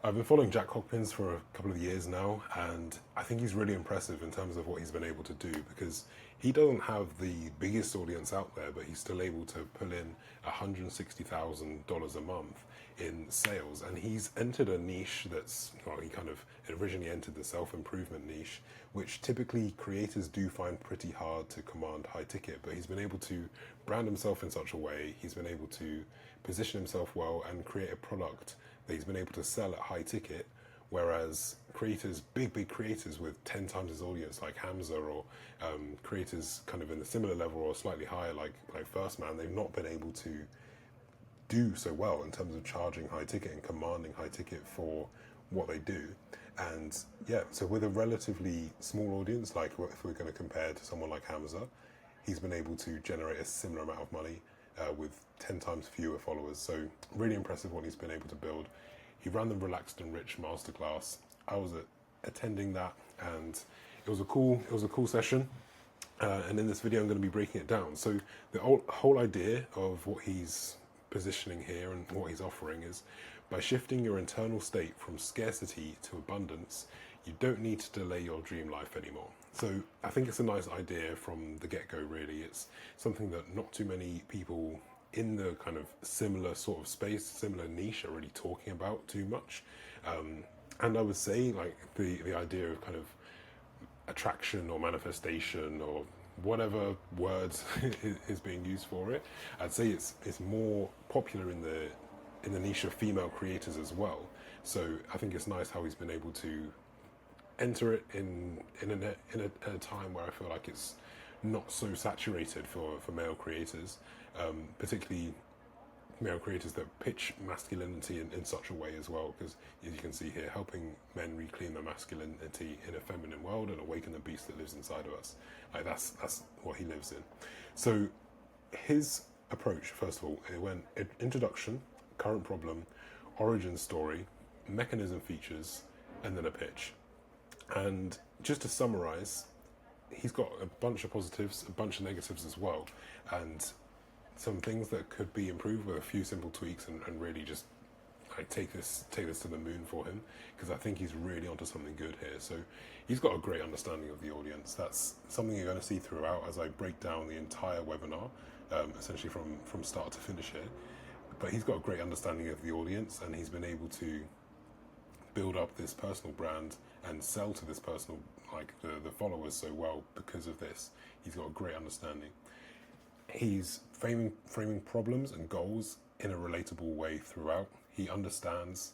I've been following Jack Hopkins for a couple of years now, and I think he's really impressive in terms of what he's been able to do because he doesn't have the biggest audience out there, but he's still able to pull in $160,000 a month in sales. And he's entered a niche that's, well, he kind of originally entered the self improvement niche, which typically creators do find pretty hard to command high ticket, but he's been able to brand himself in such a way, he's been able to position himself well and create a product that he's been able to sell at high ticket, whereas creators, big creators with 10 times his audience like Hamza or creators kind of in a similar level or slightly higher like First Man, they've not been able to do so well in terms of charging high ticket and commanding high ticket for what they do. And yeah, so with a relatively small audience, like if we're going to compare to someone like Hamza, he's been able to generate a similar amount of money with 10 times fewer followers. So really impressive what he's been able to build. He ran the Relaxed and Rich masterclass. I was attending that, and it was a cool session. And in this video, I'm going to be breaking it down. So the whole idea of what he's positioning here and what he's offering is by shifting your internal state from scarcity to abundance, you don't need to delay your dream life anymore. So I think it's a nice idea from the get-go, really. It's something that not too many people in the kind of similar sort of space, similar niche are really talking about too much. And I would say like the idea of kind of attraction or manifestation or whatever words is being used for it, I'd say it's more popular in the niche of female creators as well. So I think it's nice how he's been able to enter it in a time where I feel like it's not so saturated for male creators, particularly male creators that pitch masculinity in such a way as well, because as you can see here, helping men reclaim their masculinity in a feminine world and awaken the beast that lives inside of us. Like that's what he lives in. So his approach, first of all, it went introduction, current problem, origin story, mechanism features, and then a pitch. And just to summarize, he's got a bunch of positives, a bunch of negatives as well, and some things that could be improved with a few simple tweaks and really just like take this to the moon for him, because I think he's really onto something good here. So he's got a great understanding of the audience. That's something you're going to see throughout as I break down the entire webinar, essentially from start to finish here. But he's got a great understanding of the audience, and he's been able to build up this personal brand and sell to this personal, like the followers so well because of this. He's got a great understanding. He's framing problems and goals in a relatable way throughout. He understands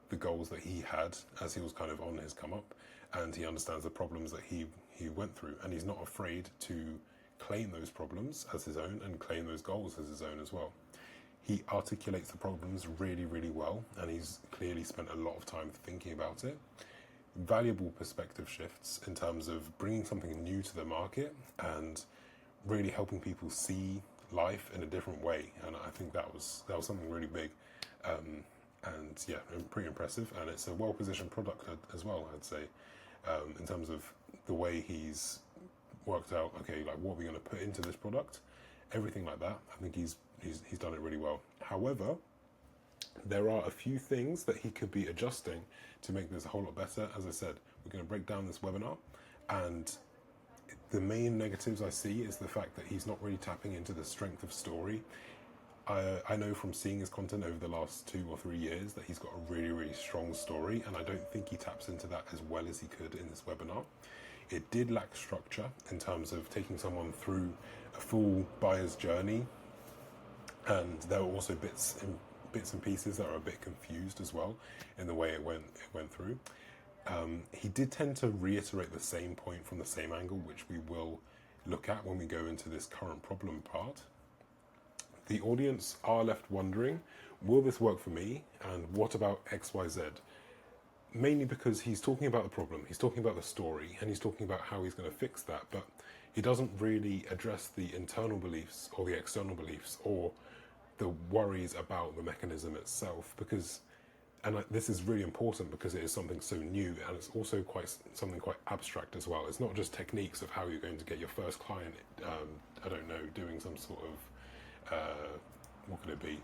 the goals that he had as he was kind of on his come up, and he understands the problems that he went through, and he's not afraid to claim those problems as his own and claim those goals as his own as well. He articulates the problems really, really well, and he's clearly spent a lot of time thinking about it. Valuable perspective shifts in terms of bringing something new to the market and really helping people see life in a different way. And I think that was something really big, and yeah, pretty impressive. And it's a well-positioned product as well, I'd say, in terms of the way he's worked out, okay, like what we're going to put into this product, everything like that. I think he's done it really well. However, there are a few things that he could be adjusting to make this a whole lot better. As I said, we're going to break down this webinar, and the main negatives I see is the fact that he's not really tapping into the strength of story. I know from seeing his content over the last 2 or 3 years that he's got a really, really strong story, and I don't think he taps into that as well as he could in this webinar. It did lack structure in terms of taking someone through a full buyer's journey, and there were also bits and pieces that are a bit confused as well in the way it went through. He did tend to reiterate the same point from the same angle, which we will look at when we go into this current problem part. The audience are left wondering, will this work for me? And what about XYZ? Mainly because he's talking about the problem, he's talking about the story, and he's talking about how he's going to fix that, but he doesn't really address the internal beliefs or the external beliefs or the worries about the mechanism itself, because, and this is really important because it is something so new, and it's also something quite abstract as well. It's not just techniques of how you're going to get your first client, I don't know, doing some sort of, what could it be?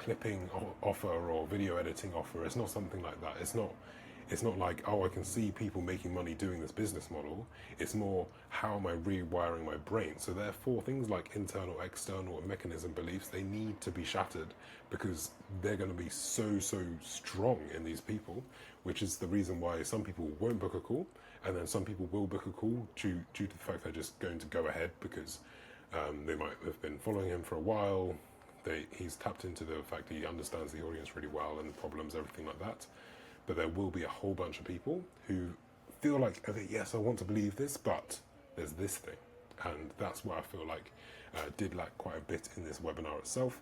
clipping offer or video editing offer. It's not something like that. It's not like, oh, I can see people making money doing this business model. It's more, how am I rewiring my brain? So therefore, things like internal, external, and mechanism beliefs, they need to be shattered, because they're going to be so strong in these people, which is the reason why some people won't book a call, and then some people will book a call due to the fact they're just going to go ahead because they might have been following him for a while. He's tapped into the fact that he understands the audience really well and the problems, everything like that. But there will be a whole bunch of people who feel like, okay, yes, I want to believe this, but there's this thing. And that's what I feel like did lack quite a bit in this webinar itself.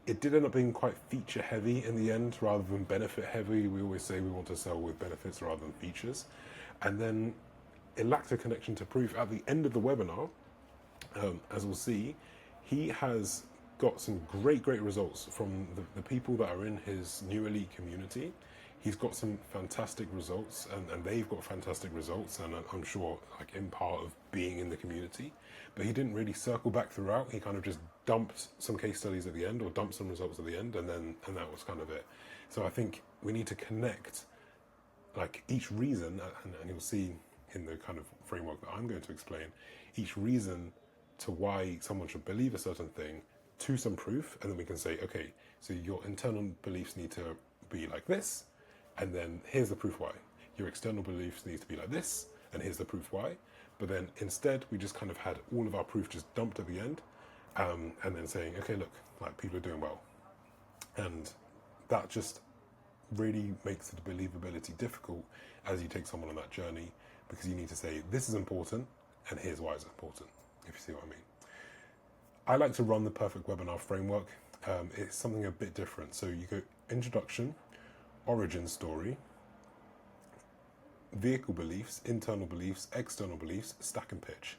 It did end up being quite feature heavy in the end rather than benefit heavy. We always say we want to sell with benefits rather than features. And then it lacked a connection to proof. At the end of the webinar, as we'll see, he has got some great results from the people that are in his new elite community. He's got some fantastic results, and they've got fantastic results, and I'm sure like in part of being in the community. But he didn't really circle back throughout. He kind of just dumped some case studies at the end, or dumped some results at the end, and that was kind of it. So I think we need to connect like each reason, and you'll see in the kind of framework that I'm going to explain, each reason to why someone should believe a certain thing to some proof, and then we can say, okay, so your internal beliefs need to be like this, and then here's the proof why. Your external beliefs need to be like this, and here's the proof why. But then instead, we just kind of had all of our proof just dumped at the end, and then saying, okay, look, like people are doing well. And that just really makes the believability difficult as you take someone on that journey, because you need to say, this is important, and here's why it's important, if you see what I mean. I like to run the perfect webinar framework. It's something a bit different. So you go introduction, origin story, vehicle beliefs, internal beliefs, external beliefs, stack and pitch.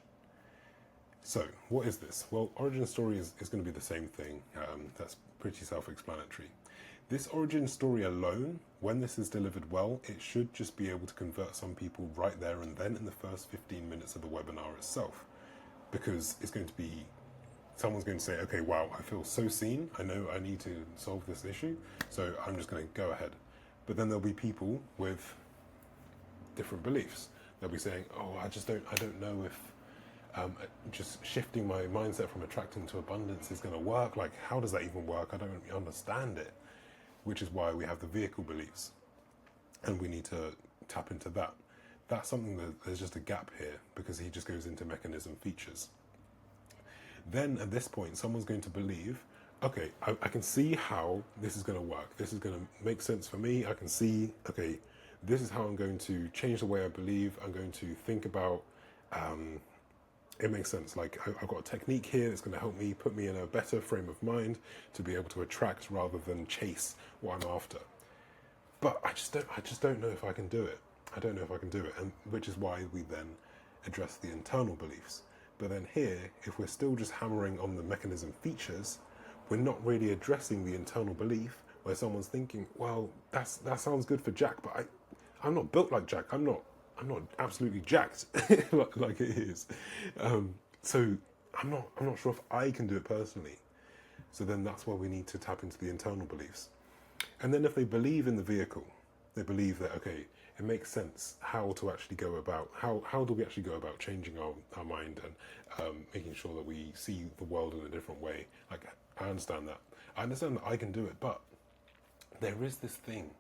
So what is this? Well, origin story is going to be the same thing. That's pretty self-explanatory. This origin story alone, when this is delivered well, it should just be able to convert some people right there and then in the first 15 minutes of the webinar itself. Because it's going to be, someone's going to say, okay, wow, I feel so seen. I know I need to solve this issue, so I'm just going to go ahead. But then there'll be people with different beliefs. They'll be saying, oh, I don't know if just shifting my mindset from attracting to abundance is going to work. Like, how does that even work? I don't understand it. Which is why we have the vehicle beliefs, and we need to tap into that. That's something that there's just a gap here, because he just goes into mechanism features. Then at this point, someone's going to believe, okay, I can see how this is going to work. This is going to make sense for me. I can see, okay, this is how I'm going to change the way I believe. I'm going to think about, it makes sense. Like, I've got a technique here that's going to help me, put me in a better frame of mind to be able to attract rather than chase what I'm after. But I just don't know if I can do it. I don't know if I can do it, and which is why we then address the internal beliefs. But then here, if we're still just hammering on the mechanism features, we're not really addressing the internal belief, where someone's thinking, well, that sounds good for Jack, but I'm not built like Jack. I'm not absolutely jacked like it is. So I'm not sure if I can do it personally. So then that's where we need to tap into the internal beliefs. And then if they believe in the vehicle, they believe that, okay, it makes sense how to actually go about, how do we actually go about changing our mind and making sure that we see the world in a different way. Like, I understand that. I understand that I can do it, but there is this thing.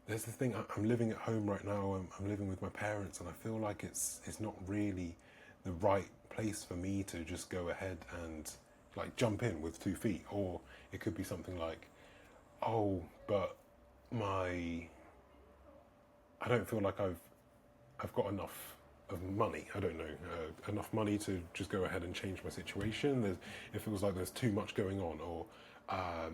There's this thing, I'm living at home right now, I'm living with my parents, and I feel like it's not really the right place for me to just go ahead and like jump in with 2 feet. Or it could be something like, oh, but I don't feel like I've got enough of money. I don't know, enough money to just go ahead and change my situation. It feels like there's too much going on, or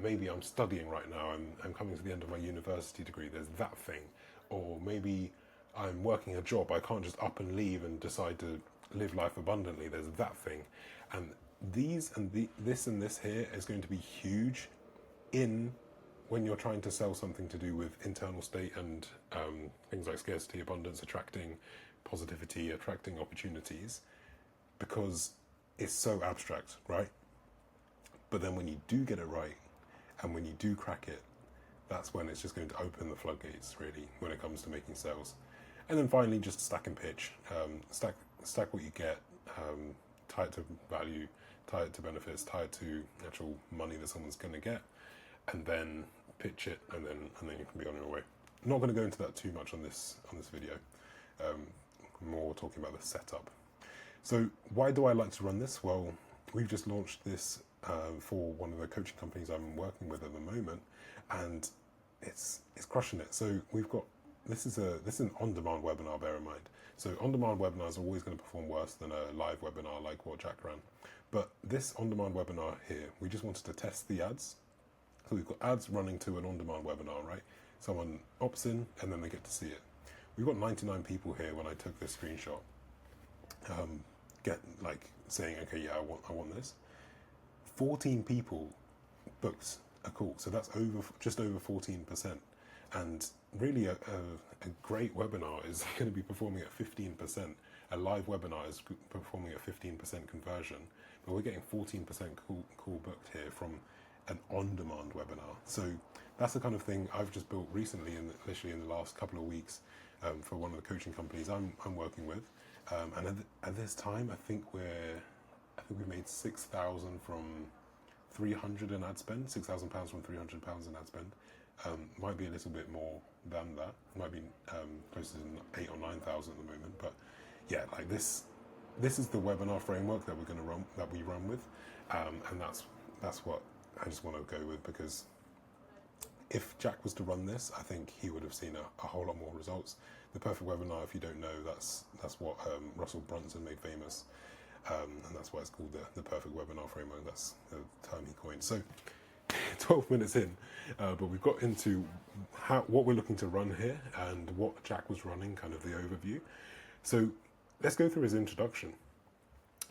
maybe I'm studying right now. I'm coming to the end of my university degree. There's that thing, or maybe I'm working a job. I can't just up and leave and decide to live life abundantly. There's that thing, and this and this here is going to be huge in when you're trying to sell something to do with internal state and things like scarcity, abundance, attracting positivity, attracting opportunities, because it's so abstract, right? But then when you do get it right, And when you do crack it, that's when it's just going to open the floodgates, really, when it comes to making sales. And then finally, just stack and pitch. Stack what you get, tie it to value, tie it to benefits, tie it to actual money that someone's going to get, and then pitch it, and then you can be on your way. I'm not going to go into that too much on this video. More talking about the setup. So why do I like to run this? Well, we've just launched this for one of the coaching companies I'm working with at the moment, and it's crushing it. So we've got this is an on-demand webinar. Bear in mind, so on-demand webinars are always going to perform worse than a live webinar like what Jack ran. But this on-demand webinar here, we just wanted to test the ads. So we've got ads running to an on-demand webinar, right? Someone opts in and then they get to see it. We've got 99 people here when I took this screenshot. Saying, okay, yeah, I want this. 14 people booked a call, so that's just over 14%. And really, a great webinar is going to be performing at 15%. A live webinar is performing at 15% conversion, but we're getting 14% call booked here from an on-demand webinar. So that's the kind of thing I've just built recently, literally in the last couple of weeks, for one of the coaching companies I'm working with. And at this time, I think we've made 6,000 from 300 in ad spend, £6,000 from £300 in ad spend. Might be a little bit more than that. Might be closer to 8,000 or 9,000 at the moment. But yeah, like this is the webinar framework that we run with, and that's what I just want to go with, because if Jack was to run this, I think he would have seen a whole lot more results. The perfect webinar, if you don't know, that's what Russell Brunson made famous, and that's why it's called the perfect webinar framework. That's the term he coined. So 12 minutes in, but we've got into what we're looking to run here and what Jack was running, kind of the overview. So let's go through his introduction.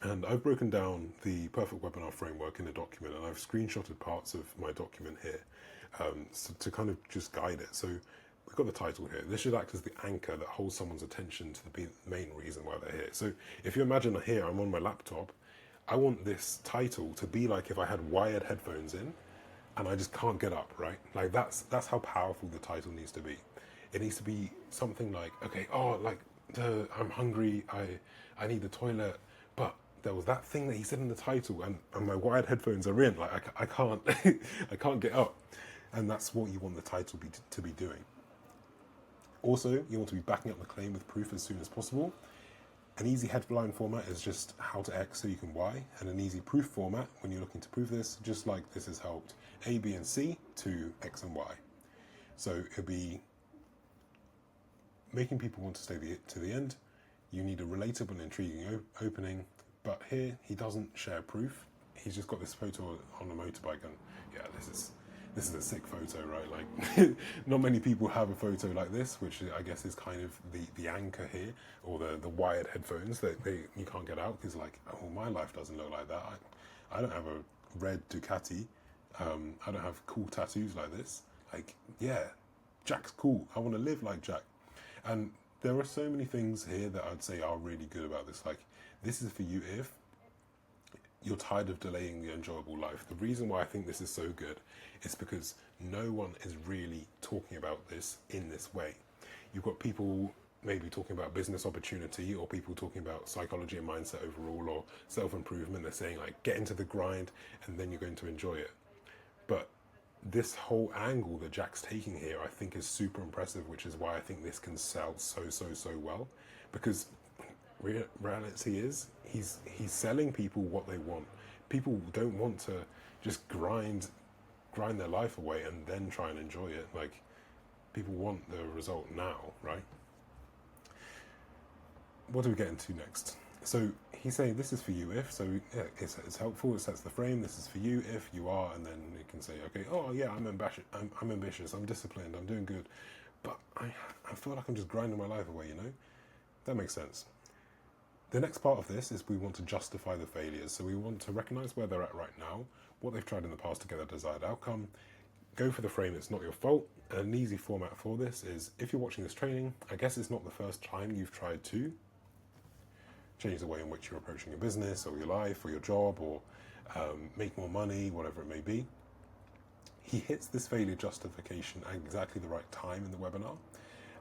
And I've broken down the perfect webinar framework in a document, and I've screenshotted parts of my document here to kind of just guide it. So we've got the title here. This should act as the anchor that holds someone's attention to the main reason why they're here. So if you imagine here, I'm on my laptop, I want this title to be like if I had wired headphones in and I just can't get up, right? Like that's how powerful the title needs to be. It needs to be something like, okay, I'm hungry, I need the toilet, but there was that thing that he said in the title, and my wired headphones are in. Like I can't I can't get up, and that's what you want the title to be doing. Also, you want to be backing up the claim with proof as soon as possible. An easy headline format is just how to X so you can Y, and an easy proof format when you're looking to prove this, just like this has helped A, B, and C to X and Y. So it'll be making people want to stay to the end. You need a relatable and intriguing opening, but here he doesn't share proof. He's just got this photo on a motorbike, and yeah, this is a sick photo, right? Like, not many people have a photo like this, which I guess is kind of the anchor here, or the wired headphones that you can't get out, because like, oh, my life doesn't look like that. I don't have a red Ducati. I don't have cool tattoos like this. Like, yeah, Jack's cool. I want to live like Jack. And there are so many things here that I'd say are really good about this. Like, this is for you if you're tired of delaying the enjoyable life. The reason why I think this is so good is because no one is really talking about this in this way. You've got people maybe talking about business opportunity, or people talking about psychology and mindset overall, or self-improvement. They're saying like, get into the grind and then you're going to enjoy it. But this whole angle that Jack's taking here, I think, is super impressive, which is why I think this can sell so well, because reality is he's selling people what they want. People don't want to just grind their life away and then try and enjoy it. Like, people want the result now, right? What do we get into next? So he's saying this is for you if, so yeah, it's helpful, it sets the frame. This is for you if you are, and then you can say, okay, oh yeah, I'm ambitious, I'm disciplined, I'm doing good, but I feel like I'm just grinding my life away, you know? That makes sense. The next part of this is we want to justify the failures. So we want to recognize where they're at right now, what they've tried in the past to get a desired outcome, go for the frame, it's not your fault. And an easy format for this is, if you're watching this training, I guess it's not the first time you've tried to change the way in which you're approaching your business or your life or your job, or make more money, whatever it may be. He hits this failure justification at exactly the right time in the webinar,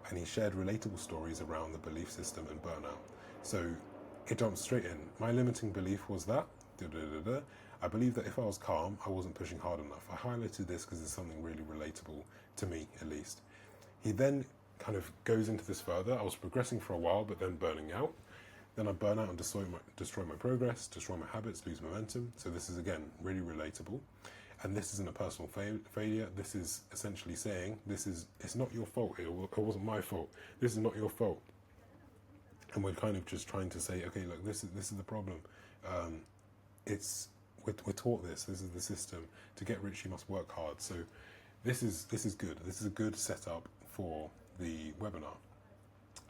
and he shared relatable stories around the belief system and burnout. So it jumps straight in. My limiting belief was that, I believe that if I was calm, I wasn't pushing hard enough. I highlighted this because it's something really relatable to me, at least. He then kind of goes into this further. I was progressing for a while, but then burning out. Then I burn out and destroy my progress, destroy my habits, lose momentum. So this is, again, really relatable. And this isn't a personal failure. This is essentially saying, it's not your fault. It wasn't my fault. This is not your fault. And we're kind of just trying to say, okay, look, this is the problem. We're taught this. This is the system. To get rich, you must work hard. So this is good. This is a good setup for the webinar.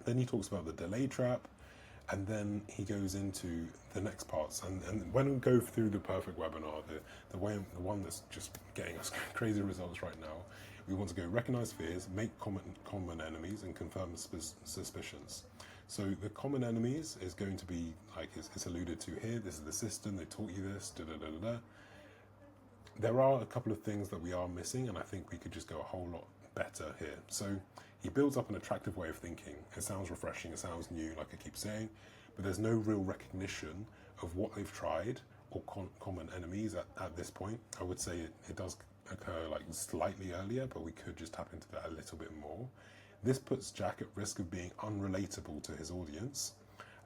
Then he talks about the delay trap, and then he goes into the next parts. And when we go through the perfect webinar, the one that's just getting us crazy results right now, we want to go recognize fears, make common enemies, and confirm suspicions. So the common enemies is going to be, like it's alluded to here, this is the system, they taught you this, There are a couple of things that we are missing, and I think we could just go a whole lot better here. So he builds up an attractive way of thinking. It sounds refreshing, it sounds new, like I keep saying, but there's no real recognition of what they've tried or common enemies at this point. I would say it does occur like slightly earlier, but we could just tap into that a little bit more. This puts Jack at risk of being unrelatable to his audience,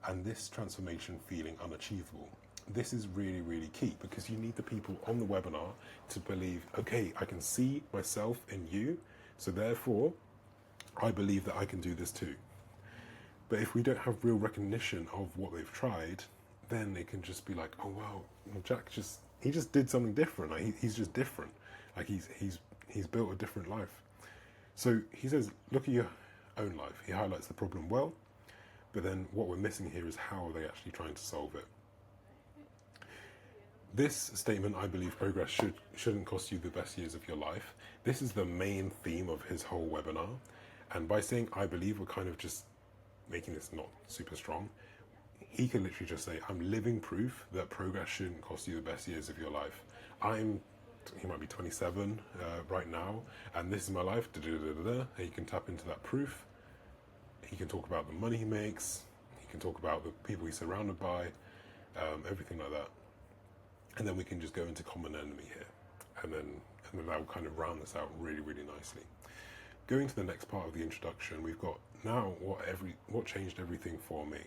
and this transformation feeling unachievable. This is really, really key, because you need the people on the webinar to believe, okay, I can see myself in you, so therefore I believe that I can do this too. But if we don't have real recognition of what they've tried, then it can just be like, oh wow, Jack he just did something different. Like he's just different. Like he's built a different life. So he says, look at your own life. He highlights the problem well, but then what we're missing here is how are they actually trying to solve it. This statement, I believe progress shouldn't cost you the best years of your life. This is the main theme of his whole webinar. And by saying I believe, we're kind of just making this not super strong. He can literally just say, I'm living proof that progress shouldn't cost you the best years of your life. He might be 27 right now, and this is my life. And he can tap into that proof. He can talk about the money he makes. He can talk about the people he's surrounded by, everything like that. And then we can just go into common enemy here, and then that will kind of round this out really, really nicely. Going to the next part of the introduction, we've got now what changed everything for me.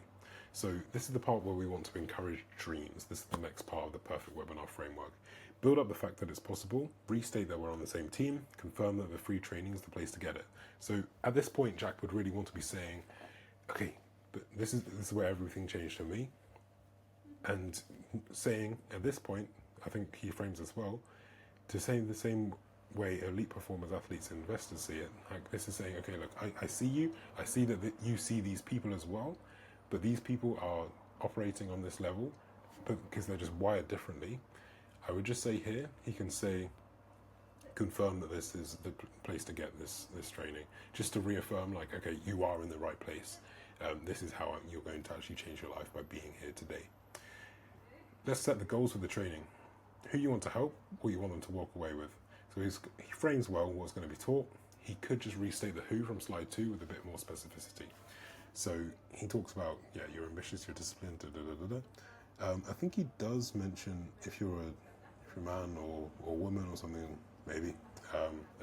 So this is the part where we want to encourage dreams. This is the next part of the perfect webinar framework. Build up the fact that it's possible, restate that we're on the same team, confirm that the free training is the place to get it. So at this point, Jack would really want to be saying, okay, but this is where everything changed for me. And saying at this point, I think he frames as well, to say the same way elite performers, athletes, and investors see it. Like this is saying, okay, look, I see you. I see that you see these people as well, but these people are operating on this level, but because they're just wired differently. I would just say here, he can say, confirm that this is the place to get this training, just to reaffirm, like, okay, you are in the right place. This is how you're going to actually change your life by being here today. Let's set the goals for the training. Who you want to help, what you want them to walk away with. So he frames well what's going to be taught. He could just restate the who from slide 2 with a bit more specificity. So he talks about, you're ambitious, you're disciplined, I think he does mention if you're a man or woman or something, maybe,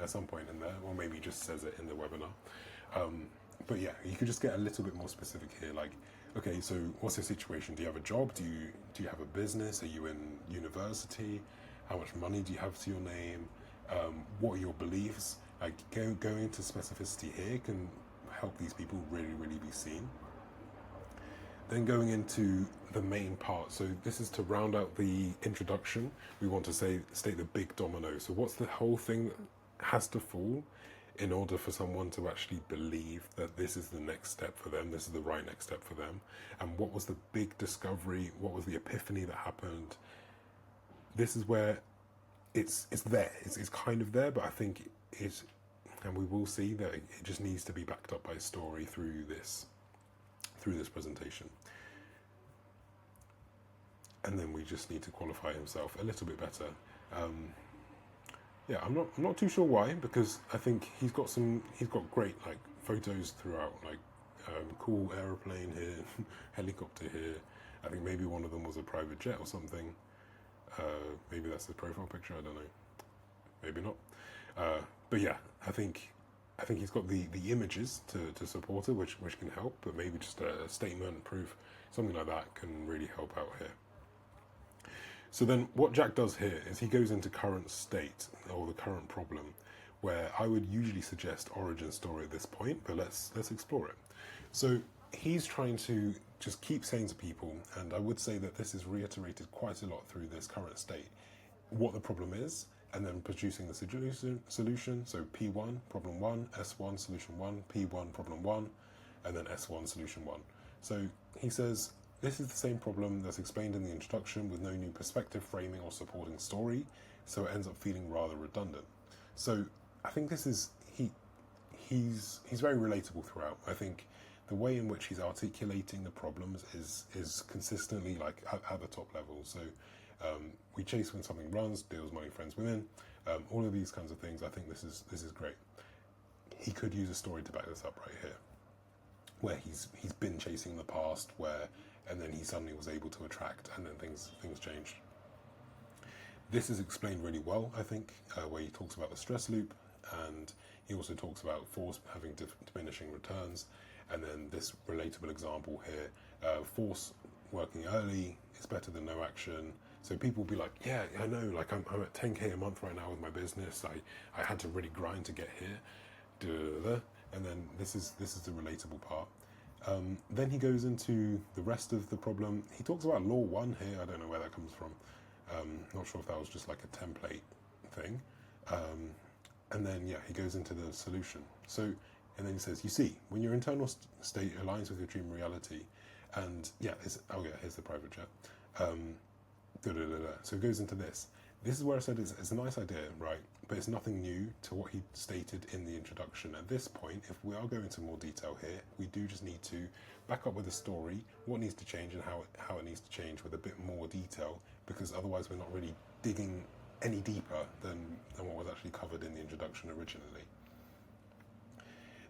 at some point in there, or maybe he just says it in the webinar. But yeah, you could just get a little bit more specific here, like, okay, so what's your situation? Do you have a job? Do you have a business? Are you in university? How much money do you have to your name? What are your beliefs? Like going into specificity here can help these people really, really be seen. Then going into the main part. So this is to round out the introduction. We want to state the big domino. So what's the whole thing that has to fall in order for someone to actually believe that this is the next step for them, this is the right next step for them? And what was the big discovery? What was the epiphany that happened? This is where it's there. It's kind of there, but I think it, and we will see that it just needs to be backed up by a story through this presentation. And then we just need to qualify himself a little bit better. Yeah, I'm not too sure why, because I think he's got great like photos throughout, like cool aeroplane here, helicopter here. I think maybe one of them was a private jet or something. Maybe that's the profile picture. I don't know. Maybe not. But yeah, I think he's got the images to support it, which can help. But maybe just a statement, proof, something like that can really help out here. So then what Jack does here is he goes into current state or the current problem, where I would usually suggest origin story at this point, but let's explore it. So he's trying to just keep saying to people, and I would say that this is reiterated quite a lot through this current state, what the problem is, and then producing the solution. So P1, problem 1, S1, solution 1, P1, problem 1, and then S1, solution 1. So he says, this is the same problem that's explained in the introduction with no new perspective, framing, or supporting story, so it ends up feeling rather redundant. So I think this is, he's very relatable throughout. I think the way in which he's articulating the problems is consistently like at the top level. So we chase when something runs, deals, money, friends, women, all of these kinds of things. I think this is great. He could use a story to back this up right here, where he's been chasing the past, and then he suddenly was able to attract, and then things changed. This is explained really well, I think, where he talks about the stress loop, and he also talks about force having diminishing returns, and then this relatable example here, force working early is better than no action. So people will be like, yeah, I know, like I'm at 10K a month right now with my business. I had to really grind to get here. And then this is the relatable part. Then he goes into the rest of the problem. He talks about law 1 here. I don't know where that comes from. Not sure if that was just like a template thing. And then, yeah, he goes into the solution. So, and then he says, you see, when your internal state aligns with your dream reality, and yeah, here's the private jet. So it goes into this. This is where I said it's a nice idea, right? But it's nothing new to what he stated in the introduction. At this point, if we are going into more detail here, we do just need to back up with the story, what needs to change and how it needs to change with a bit more detail, because otherwise we're not really digging any deeper than what was actually covered in the introduction originally.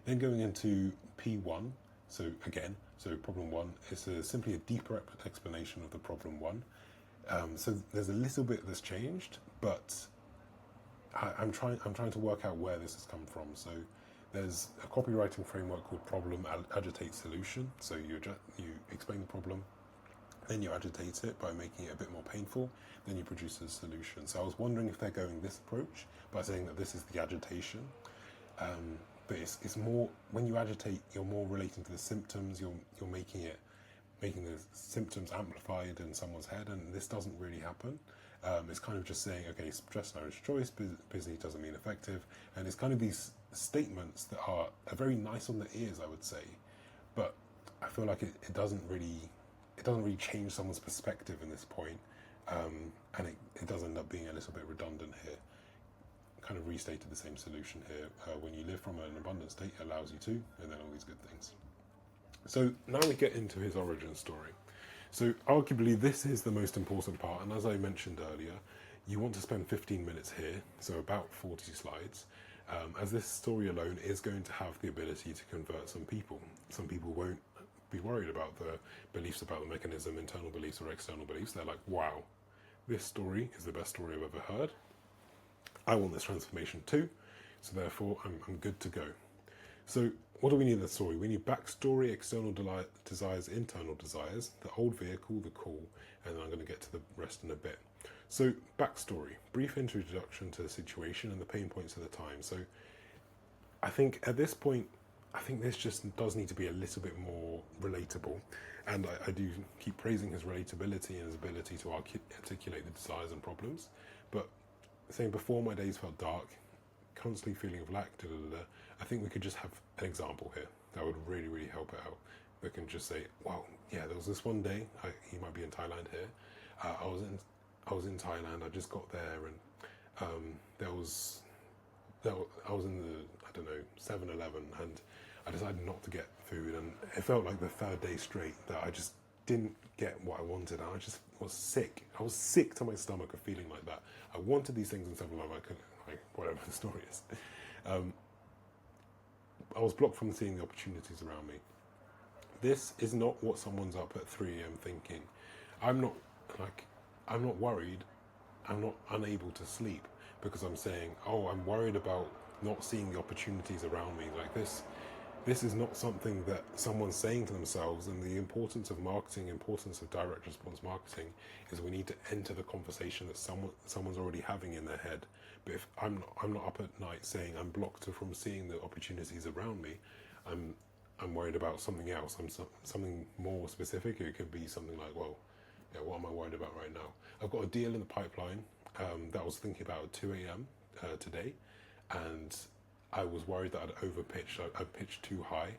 Then going into P1, so problem 1 is simply a deeper explanation of the problem 1. So there's a little bit that's changed, but I'm trying to work out where this has come from. So there's a copywriting framework called problem, agitate, solution. So you explain the problem, then you agitate it by making it a bit more painful, then you produce a solution. So I was wondering if they're going this approach by saying that this is the agitation. But it's more, when you agitate, you're more relating to the symptoms, you're making the symptoms amplified in someone's head, and this doesn't really happen. It's kind of just saying, okay, stress now is choice, busy doesn't mean effective, and it's kind of these statements that are very nice on the ears, I would say, but I feel like it doesn't really change someone's perspective in this point, and it does end up being a little bit redundant here. Kind of restated the same solution here. When you live from an abundant state, it allows you to, and then all these good things. So now we get into his origin story. So arguably this is the most important part, and as I mentioned earlier, you want to spend 15 minutes here, so about 40 slides, as this story alone is going to have the ability to convert some people. Some people won't be worried about the beliefs about the mechanism, internal beliefs or external beliefs. They're like, wow, this story is the best story I've ever heard. I want this transformation too, so therefore I'm good to go. So what do we need in the story? We need backstory, external desires, internal desires, the old vehicle, the call, and then I'm going to get to the rest in a bit. So backstory, brief introduction to the situation and the pain points of the time. So I think at this point, I think this just does need to be a little bit more relatable. And I do keep praising his relatability and his ability to articulate the desires and problems. But saying before my days felt dark, constantly feeling of lack, I think we could just have an example here. That would really, really help it out. We can just say, well, yeah, there was this one day, he might be in Thailand here. I was in Thailand, I just got there, and I was in the, 7-Eleven, and I decided not to get food, and it felt like the third day straight that I just didn't get what I wanted, and I just was sick. I was sick to my stomach of feeling like that. I wanted these things in 7-Eleven, I like whatever the story is. I was blocked from seeing the opportunities around me. This is not what someone's up at 3 a.m. thinking. I'm not like, I'm not worried. I'm not unable to sleep because I'm saying, oh, I'm worried about not seeing the opportunities around me. Like this is not something that someone's saying to themselves. And the importance of marketing, importance of direct response marketing, is we need to enter the conversation that someone's already having in their head. But if I'm not up at night saying I'm blocked from seeing the opportunities around me, I'm worried about something else. Something more specific. It could be something like, well, yeah, what am I worried about right now? I've got a deal in the pipeline that I was thinking about at 2 a.m. Today, and I was worried that I'd overpitched. I pitched too high,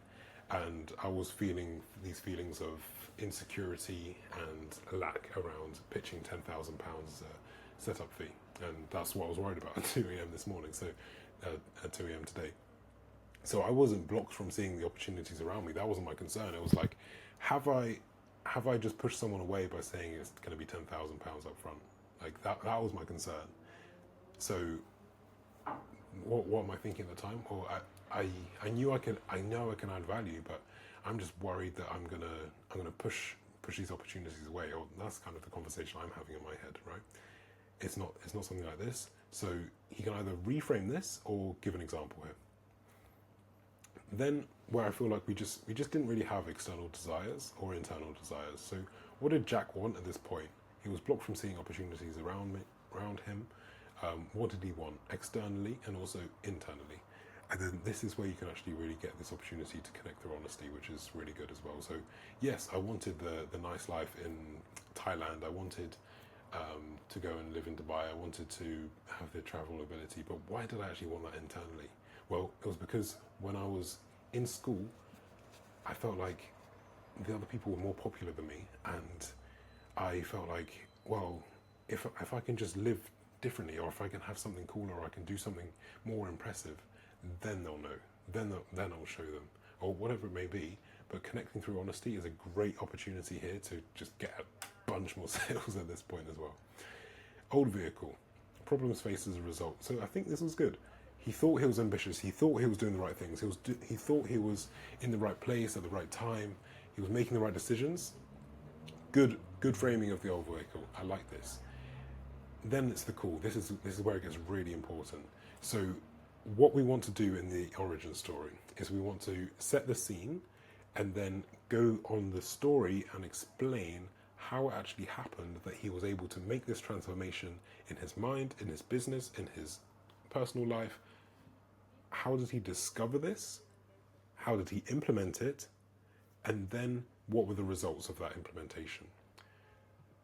and I was feeling these feelings of insecurity and lack around pitching £10,000 setup fee, and that's what I was worried about at 2 a.m. this morning. So at 2 a.m. today. So I wasn't blocked from seeing the opportunities around me. That wasn't my concern. It was like, have I just pushed someone away by saying it's going to be £10,000 up front? Like that was my concern. So what am I thinking at the time? Well, I know I can add value, but I'm just worried that I'm gonna push these opportunities away. Or that's kind of the conversation I'm having in my head, right? It's not something like this. So he can either reframe this or give an example here. Then where I feel like we just didn't really have external desires or internal desires. So what did Jack want at this point? He was blocked from seeing opportunities around him. What did he want externally and also internally? And then this is where you can actually really get this opportunity to connect through honesty, which is really good as well. So yes, I wanted the nice life in Thailand. I wanted to go and live in Dubai. I wanted to have the travel ability. But why did I actually want that internally? Well, it was because when I was in school, I felt like the other people were more popular than me, and I felt like, well, if I can just live differently, or if I can have something cooler, or I can do something more impressive, then they'll know. Then I'll show them, or whatever it may be. But connecting through honesty is a great opportunity here to just get a bunch more sales at this point as well. Old vehicle, problems faced as a result. So I think this was good. He thought he was ambitious. He thought he was doing the right things. He thought he was in the right place at the right time. He was making the right decisions. Good framing of the old vehicle. I like this. Then it's the cool. This is where it gets really important. So what we want to do in the origin story is we want to set the scene and then go on the story and explain how it actually happened that he was able to make this transformation in his mind, in his business, in his personal life. How did he discover this? How did he implement it? And then what were the results of that implementation?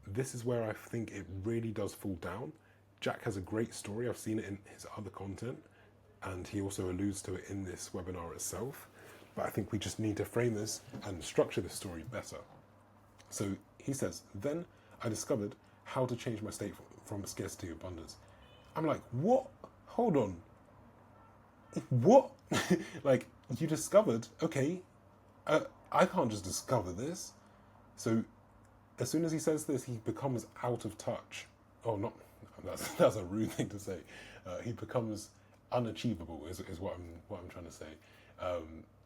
This is where I think it really does fall down. Jack has a great story. I've seen it in his other content, and he also alludes to it in this webinar itself. But I think we just need to frame this and structure the story better. So he says, then I discovered how to change my state from scarcity to abundance. I'm like, what? Hold on. What? Like, you discovered, okay, I can't just discover this. So as soon as he says this, he becomes out of touch. Oh, not, that's a rude thing to say. He becomes unachievable is what I'm trying to say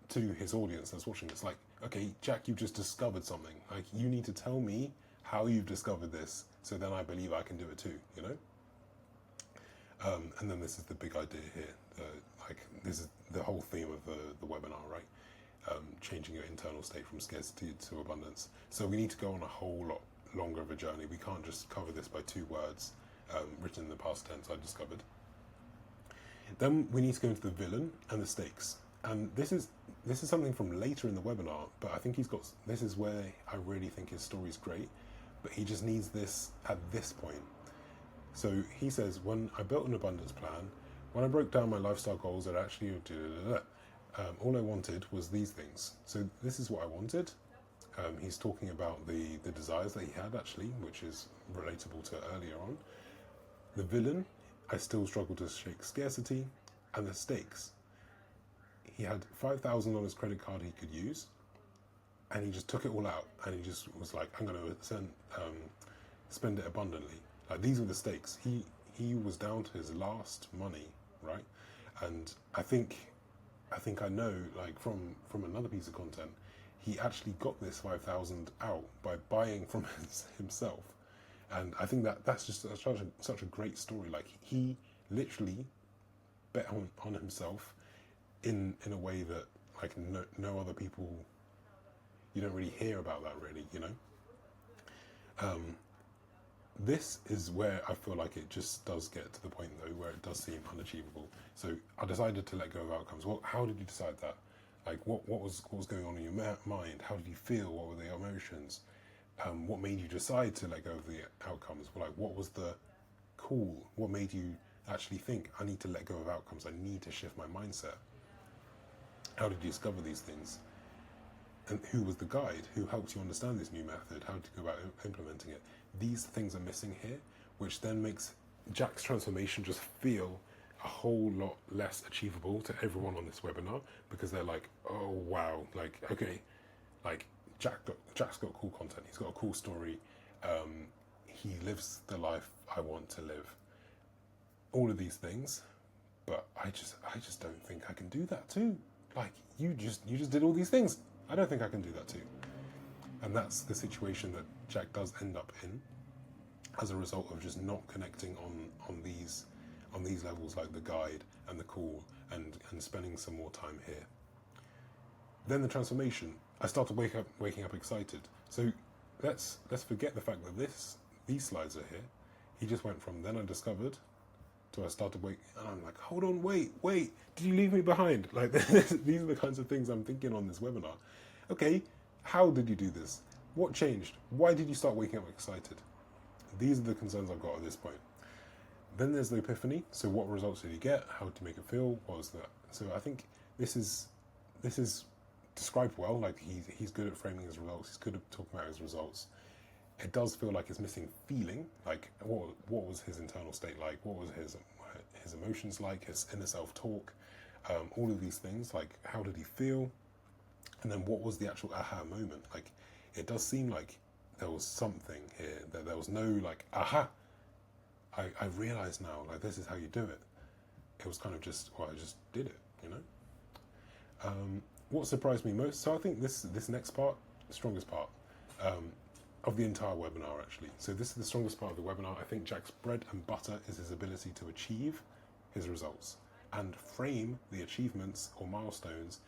to his audience that's watching this. Like, okay, Jack, you've just discovered something. Like, you need to tell me how you've discovered this, so then I believe I can do it too, you know? And then this is the big idea here. This is the whole theme of the webinar, right? Changing your internal state from scarcity to abundance. So we need to go on a whole lot longer of a journey. We can't just cover this by 2 words written in the past tense, I discovered. Then we need to go into the villain and the stakes. And this is something from later in the webinar, but I think this is where I really think his story is great, but he just needs this at this point. So he says, when I built an abundance plan, when I broke down my lifestyle goals, it actually, all I wanted was these things. So this is what I wanted. He's talking about the desires that he had actually, which is relatable to earlier on. The villain, I still struggle to shake scarcity, and the stakes. He had $5,000 on his credit card he could use, and he just took it all out, and he just was like, I'm going to spend it abundantly. Like, these were the stakes. He he was down to his last money, right? And I know, like from another piece of content, he actually got this 5,000 out by buying from himself, and I think that's just such a great story. Like he literally bet on himself in a way that like no other people, you don't really hear about that really, you know. This is where I feel like it just does get to the point though where it does seem unachievable. So I decided to let go of outcomes. Well, how did you decide that? Like what was going on in your mind? How did you feel? What were the emotions? What made you decide to let go of the outcomes? Like what was the call? What made you actually think I need to let go of outcomes? I need to shift my mindset. How did you discover these things? And who was the guide? Who helped you understand this new method? How did you go about implementing it? These things are missing here, which then makes Jack's transformation just feel a whole lot less achievable to everyone on this webinar, because they're like, oh wow, like okay, like Jack's got cool content. He's got a cool story. He lives the life I want to live. All of these things, but I just don't think I can do that too. Like you just did all these things. I don't think I can do that too. And that's the situation that Jack does end up in as a result of just not connecting on these levels, like the guide and the call, and spending some more time here. Then the transformation. I started waking up excited. So let's forget the fact that these slides are here. He just went from then I discovered to I started waking, and I'm like, hold on, wait, did you leave me behind? Like these are the kinds of things I'm thinking on this webinar. Okay, how did you do this? What changed? Why did you start waking up excited? These are the concerns I've got at this point. Then there's the epiphany. So what results did he get? How did he make it feel? What was that? So I think this is described well. Like he's good at framing his results. He's good at talking about his results. It does feel like it's missing feeling. Like what was his internal state like? What was his emotions like? His inner self-talk? All of these things. Like how did he feel? And then what was the actual aha moment? Like it does seem like there was something here, that there was no like aha. I realize now, like this is how you do it. It was kind of just, well, I just did it, you know. What surprised me most? So I think this next part, the strongest part of the entire webinar actually. So this is the strongest part of the webinar. I think Jack's bread and butter is his ability to achieve his results and frame the achievements or milestones.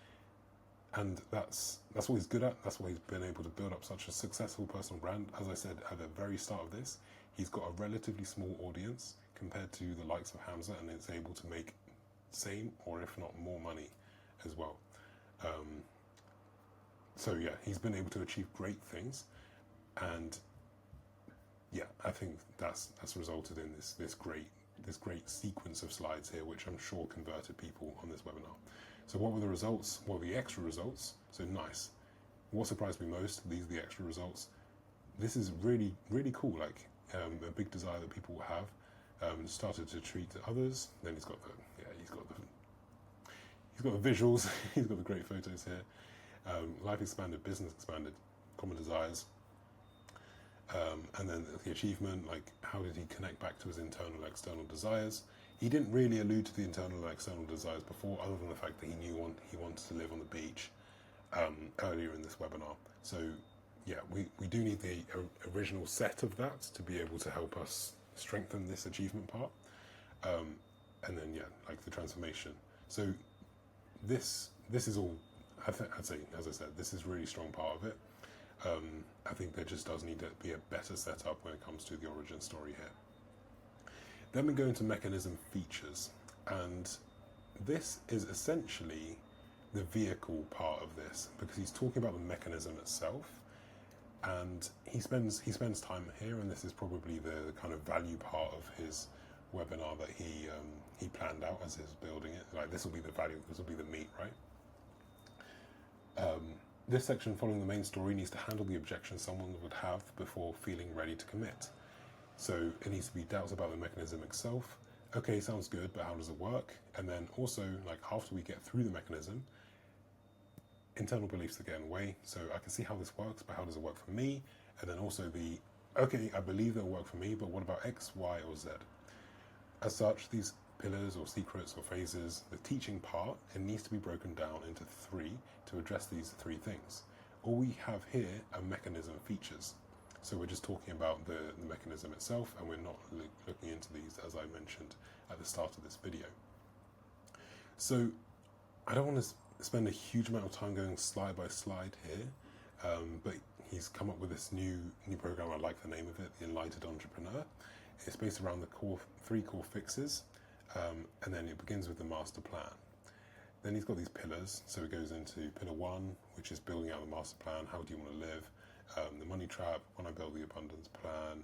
And that's what he's good at. That's why he's been able to build up such a successful personal brand. As I said at the very start of this, he's got a relatively small audience compared to the likes of Hamza, and is able to make same or if not more money as well. So yeah, he's been able to achieve great things, and yeah, I think that's resulted in this great sequence of slides here, which I'm sure converted people on this webinar. So what were the results? What were the extra results? So nice. What surprised me most? These are the extra results. This is really, really cool. Like a big desire that people have. Started to treat others. Then he's got the visuals. He's got the great photos here. Life expanded, business expanded, common desires. And then the achievement, like how did he connect back to his internal and external desires? He didn't really allude to the internal and external desires before, other than the fact that he knew he wanted to live on the beach earlier in this webinar. So yeah, we do need the original set of that to be able to help us strengthen this achievement part. And then yeah, like the transformation. So this is all, I'd say, as I said, this is a really strong part of it. I think there just does need to be a better setup when it comes to the origin story here. Then we go into mechanism features, and this is essentially the vehicle part of this, because he's talking about the mechanism itself, and he spends time here, and this is probably the kind of value part of his webinar that he planned out as he's building it. Like this will be the value, this will be the meat, right? This section following the main story needs to handle the objections someone would have before feeling ready to commit. So it needs to be doubts about the mechanism itself. Okay, sounds good, but how does it work? And then also, like after we get through the mechanism, internal beliefs that get in the way. So I can see how this works, but how does it work for me? And then also okay, I believe it'll work for me, but what about X, Y, or Z? As such, these pillars or secrets or phases, the teaching part, it needs to be broken down into three to address these three things. All we have here are mechanism features. So we're just talking about the mechanism itself, and we're not looking into these, as I mentioned at the start of this video. So I don't want to spend a huge amount of time going slide by slide here, but he's come up with this new program. I like the name of it, the Enlightened Entrepreneur. It's based around the three core fixes, and then it begins with the master plan. Then he's got these pillars, so it goes into pillar 1, which is building out the master plan. How do you want to live? The money trap, when I build the abundance plan.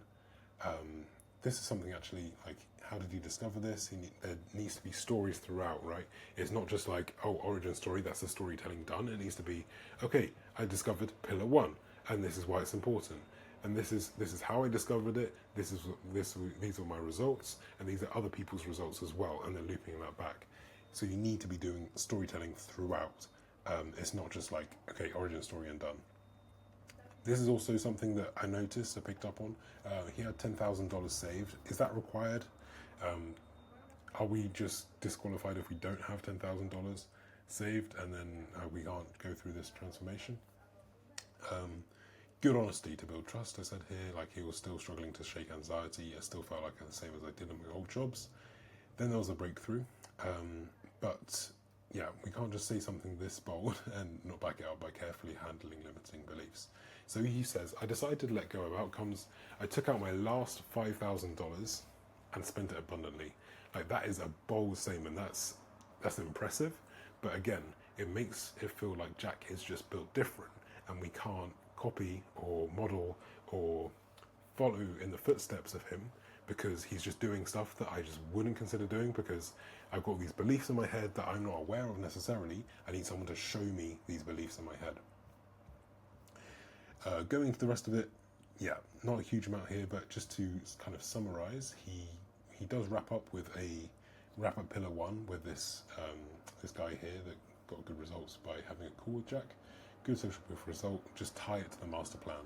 This is something actually, like, how did you discover this? There needs to be stories throughout, right? It's not just like, oh, origin story, that's the storytelling done. It needs to be, okay, I discovered pillar 1, and this is why it's important. And this is how I discovered it. These are my results, and these are other people's results as well, and then looping that back. So you need to be doing storytelling throughout. It's not just like, okay, origin story and done. This is also something that I noticed, I picked up on. He had $10,000 saved. Is that required? Are we just disqualified if we don't have $10,000 saved, and then we can't go through this transformation? Good honesty to build trust, I said here. Like, he was still struggling to shake anxiety. I still felt like the same as I did in my old jobs. Then there was a breakthrough. But yeah, we can't just say something this bold and not back it up by carefully handling limiting beliefs. So he says, I decided to let go of outcomes. I took out my last $5,000 and spent it abundantly. Like, that is a bold statement. That's impressive. But again, it makes it feel like Jack is just built different, and we can't copy or model or follow in the footsteps of him, because he's just doing stuff that I just wouldn't consider doing, because I've got these beliefs in my head that I'm not aware of necessarily. I need someone to show me these beliefs in my head. Going into the rest of it, yeah, not a huge amount here, but just to kind of summarize, he does wrap up pillar 1 with this guy here that got good results by having a call with Jack. Good social proof result, just tie it to the master plan.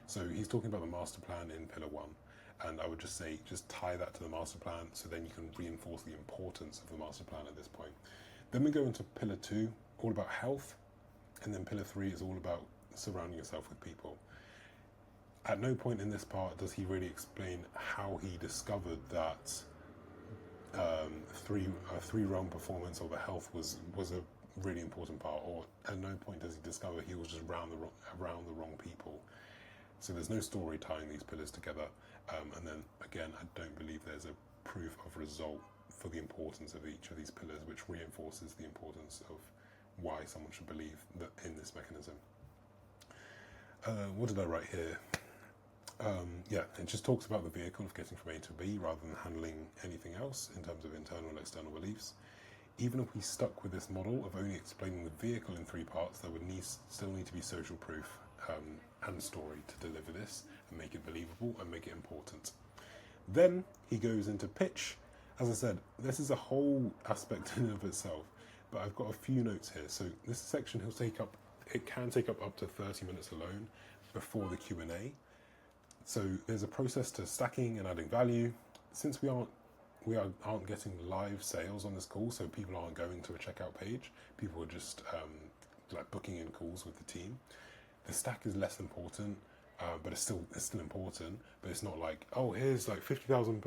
So he's talking about the master plan in pillar 1. And I would just say, just tie that to the master plan, so then you can reinforce the importance of the master plan at this point. Then we go into pillar 2, all about health. And then pillar 3 is all about surrounding yourself with people. At no point in this part does he really explain how he discovered that three-realm performance or the health was a really important part, or at no point does he discover he was just around the wrong people. So there's no story tying these pillars together. And then again, I don't believe there's a proof of result for the importance of each of these pillars, which reinforces the importance of why someone should believe that in this mechanism. What did I write here? Yeah, it just talks about the vehicle of getting from A to B rather than handling anything else in terms of internal and external beliefs. Even if we stuck with this model of only explaining the vehicle in 3 parts, there would still need to be social proof and story to deliver this and make it believable and make it important. Then he goes into pitch. As I said, this is a whole aspect in and of itself, but I've got a few notes here. So this section it can take up to 30 minutes alone before the Q&A. So there's a process to stacking and adding value. Since we aren't getting live sales on this call, so people aren't going to a checkout page. People are just like booking in calls with the team. The stack is less important, but it's still important. But it's not like, oh, here's like £50,000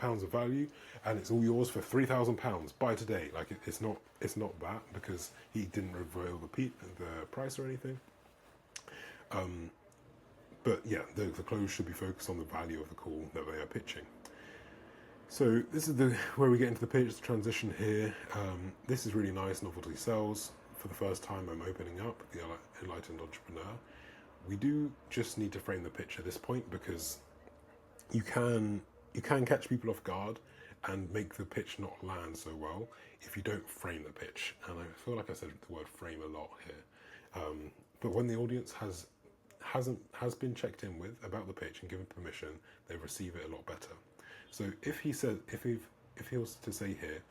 of value, and it's all yours for £3,000. Buy today. Like, it's not that, because he didn't reveal the price or anything. But yeah, the close should be focused on the value of the call that they are pitching. So this is where we get into the pitch, the transition here. This is really nice, novelty sales. For the first time, I'm opening up the Enlightened Entrepreneur. We do just need to frame the pitch at this point, because you can catch people off guard and make the pitch not land so well if you don't frame the pitch. And I feel like I said the word frame a lot here. But when the audience has been checked in with about the pitch and given permission, they receive it a lot better. So if he was to say here,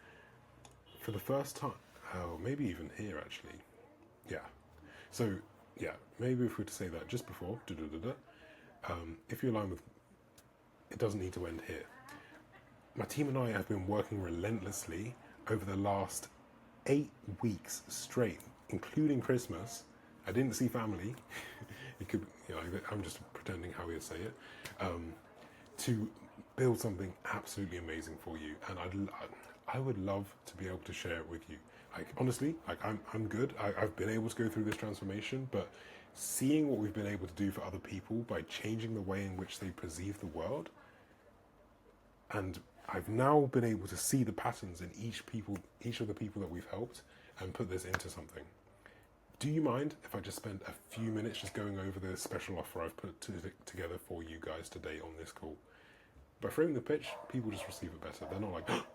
for the first time, or maybe even here actually, yeah. So yeah, maybe if we were to say that just before, if you align with, it doesn't need to end here. my team and I have been working relentlessly over the last 8 weeks straight, including Christmas. I didn't see family. It could, I'm just pretending how we say it. To build something absolutely amazing for you, and I would love to be able to share it with you. Like honestly, like I'm good. I've been able to go through this transformation, but seeing what we've been able to do for other people by changing the way in which they perceive the world, and I've now been able to see the patterns in each of the people that we've helped, and put this into something. Do you mind if I just spend a few minutes just going over the special offer I've put together for you guys today on this call? By framing the pitch, people just receive it better. They're not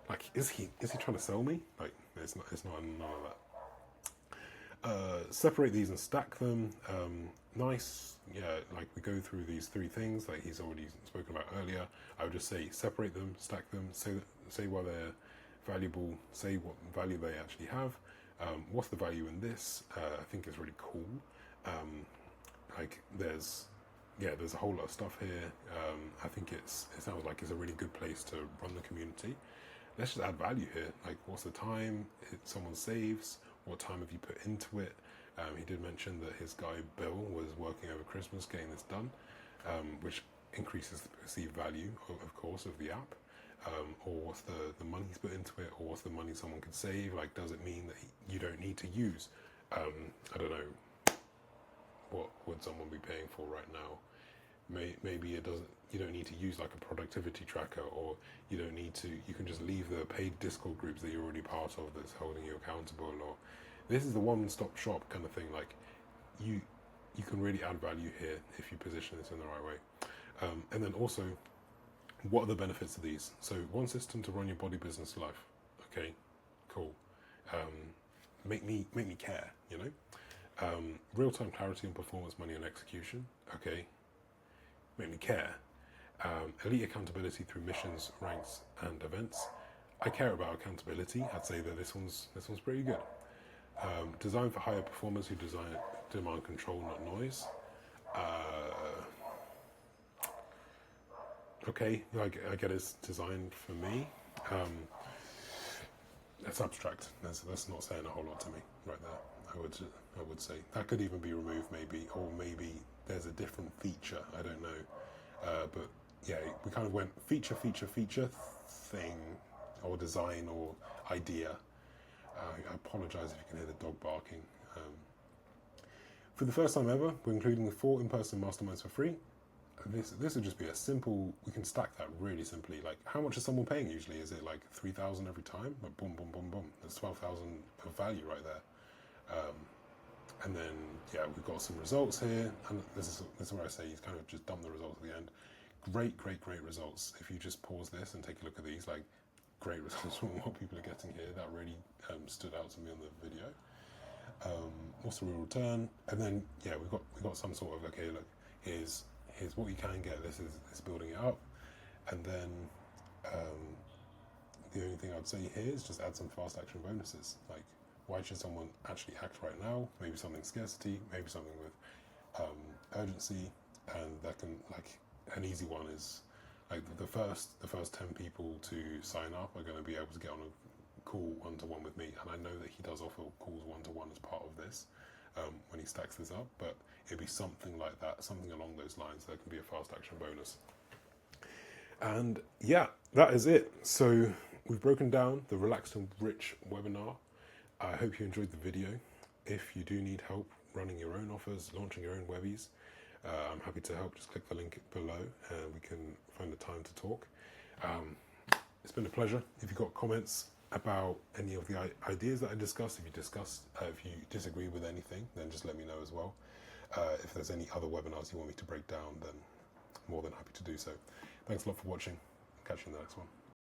like, is he trying to sell me? Like, it's not none of that. Separate these and stack them. Nice, yeah. Like we go through these 3 things, like he's already spoken about earlier. I would just say separate them, stack them, say why they're valuable, say what value they actually have. What's the value in this? I think is really cool. Like there's a whole lot of stuff here. I think it sounds like it's a really good place to run the community. Let's just add value here. Like, what's the time someone saves? What time have you put into it? He did mention that his guy Bill was working over Christmas getting this done, which increases the perceived value, of course, of the app. Or what's the money he's put into it, or what's the money someone could save? Like, does it mean that you don't need to use, I don't know, what would someone be paying for right now? Maybe it doesn't. You don't need to use like a productivity tracker, or you don't need to. You can just leave the paid Discord groups that you're already part of that's holding you accountable. Or this is the one-stop shop kind of thing. Like you can really add value here if you position this in the right way. And then also, what are the benefits of these? So one system to run your body business life. Okay, cool. Make me care. Real-time clarity on performance, money, and execution. Okay. Make me care. Elite accountability through missions, ranks, and events. I care about accountability. I'd say that this one's pretty good. Designed for higher performers who demand control, not noise. Okay, I get it's designed for me. That's abstract. That's not saying a whole lot to me right there. I would say that could even be removed, maybe, or maybe there's a different feature. I don't know, but yeah, we kind of went feature thing, or design, or idea. I apologise if you can hear the dog barking. For the first time ever, we're including the 4 in-person masterminds for free. This would just be a simple. We can stack that really simply. Like, how much is someone paying usually? Is it like 3,000 every time? Like, boom, boom, boom, boom. That's 12,000 of value right there. And then, yeah, we've got some results here, and this is where I say he's kind of just dumped the results at the end. Great results. If you just pause this and take a look at these, like, great results from what people are getting here. That really stood out to me on the video. What's the real return? And then, yeah, we've got some sort of, okay, look, here's what you can get. This is building it up. And then the only thing I'd say here is just add some fast action bonuses. Like, why should someone actually act right now? Maybe something scarcity, maybe something with urgency, and that can, like, an easy one is like the first 10 people to sign up are going to be able to get on a call one-to-one with me, and I know that he does offer calls one-to-one as part of this when he stacks this up, but it'd be something like that, something along those lines. That can be a fast action bonus. And yeah, that is it. So we've broken down the Relaxed and Rich webinar. I hope you enjoyed the video. If you do need help running your own offers, launching your own webbies, I'm happy to help. Just click the link below and we can find a time to talk. It's been a pleasure. If you've got comments about any of the ideas that I discussed, if you disagree with anything, then just let me know as well. If there's any other webinars you want me to break down, then more than happy to do so. Thanks a lot for watching. Catch you in the next one.